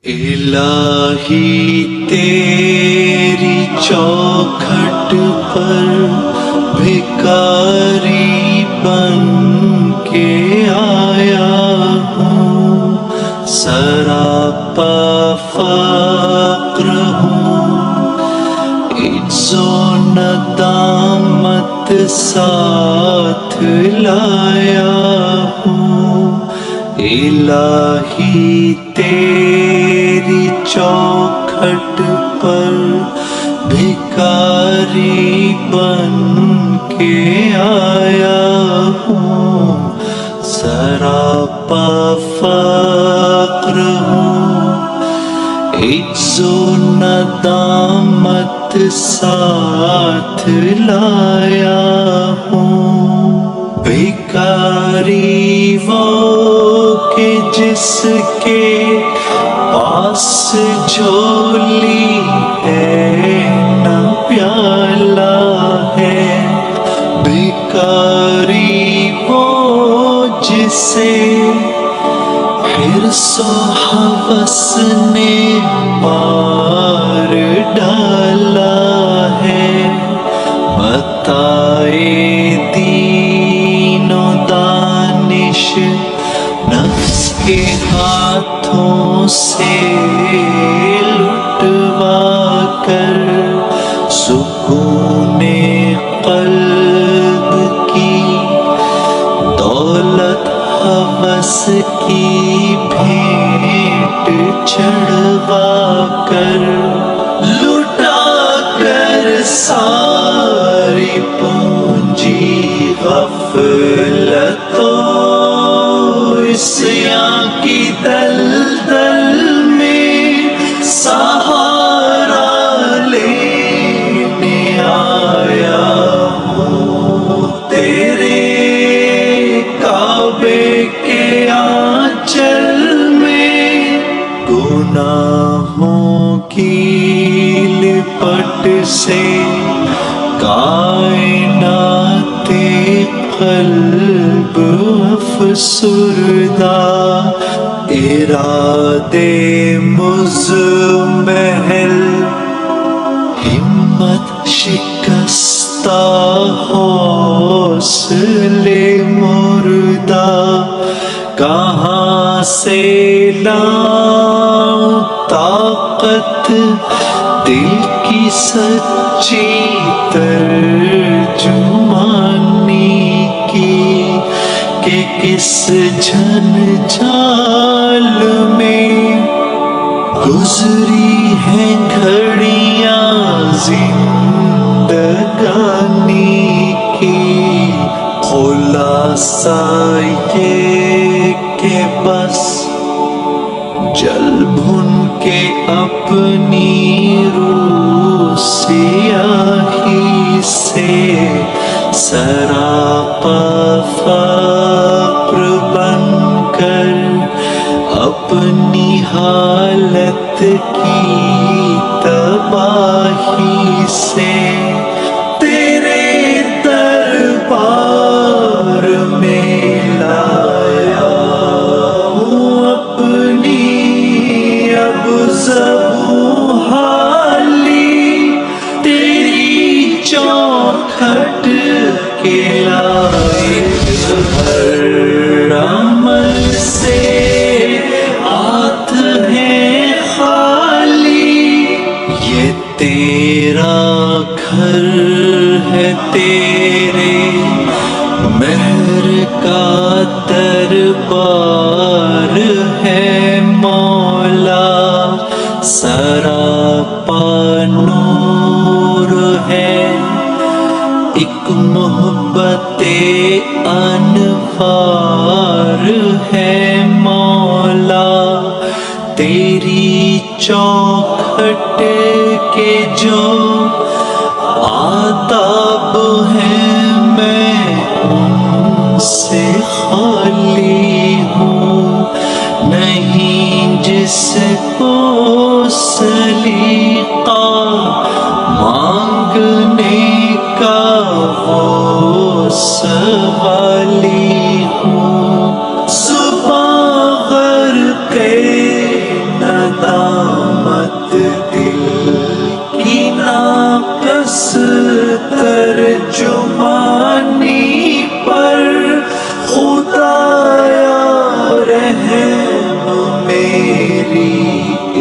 الہی تیری چوکھٹ پر بھکاری بن کے آیا ہوں، سراپا فقر ہوں، عجز و ندامت ساتھ لایا ہوں۔ الہی تیری چوکھٹ پر بھکاری بن کے آیا ہوں، سراپا فقر ہوں، عجز و ندامت ساتھ لایا ہوں۔ بھکاری وہ کہ جس کے پاس جھولی ہے نہ پیالہ ہے، بھکاری وہ جسے حرص و ہوس نے مار ڈالا ہے، بتائے دین و دانش نفس کے ہاتھوں سے لٹوا کر، سکون قلب کی دولت ہوس کی بھیٹ چڑھوا کر، لٹا کر ساری پونجی غفلت و عصیاں کی دلدل میں سہارا لینے آیا ہوں، تیرے کعبے کے آنچل میں گناہوں کی لپٹ سے کائنات قلب افسردہ، ارادے مزمحل ہمت شکستہ، حوصلے مردہ، کہاں سے لاؤں طاقت دل کی سچی ترجمانی کی، کہ کس جھنجھال میں گزری ہیں گھڑیاں زندگانی کی۔ خلاصہ یہ کہ بس جل بھن کے اپنی روح سیاہی سے سراپا فقر بن کر، اپنی حالت کی تباہی سے تیرے دربار میں لایا ہوں اپنی اب زبوں حالی، تیری چوکھٹ کے لائق ہر عمل سے ہاتھ ہے خالی، یہ تیرا گھر ہے، تیرے مہر کا دربار ہے مولا، سراپا نور ہے، ایک محبت انوار ہے مولا، تیری چوکھٹ کے جو آداب ہیں میں ان سے خالی ہوں، نہیں جس کو سلیقہ مانگنے کا وہ سوالی ہوں، صبح غرق ندا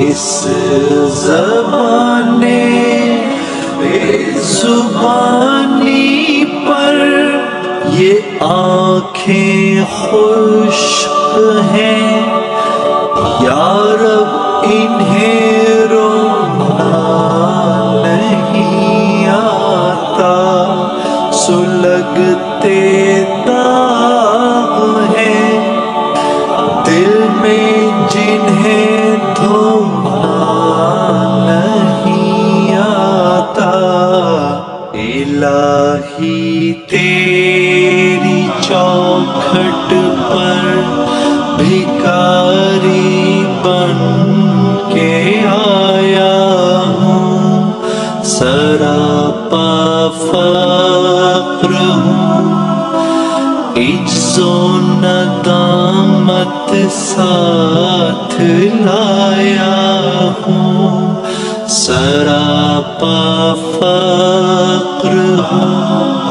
اس زمانے بے زبانی پر یہ آنکھیں خشک ہیں، یا رب انہیں رونا نہیں آتا، سلگتے داغ ہیں دل میں جنہیں دھونا نہیں آتا۔ الہی تیری چوکھٹ پر بھکاری بن کے آیا ہوں، سراپا فقر ہوں، عجز و ندامت ساتھ لایا ہوں، سراپا فقر ہوں،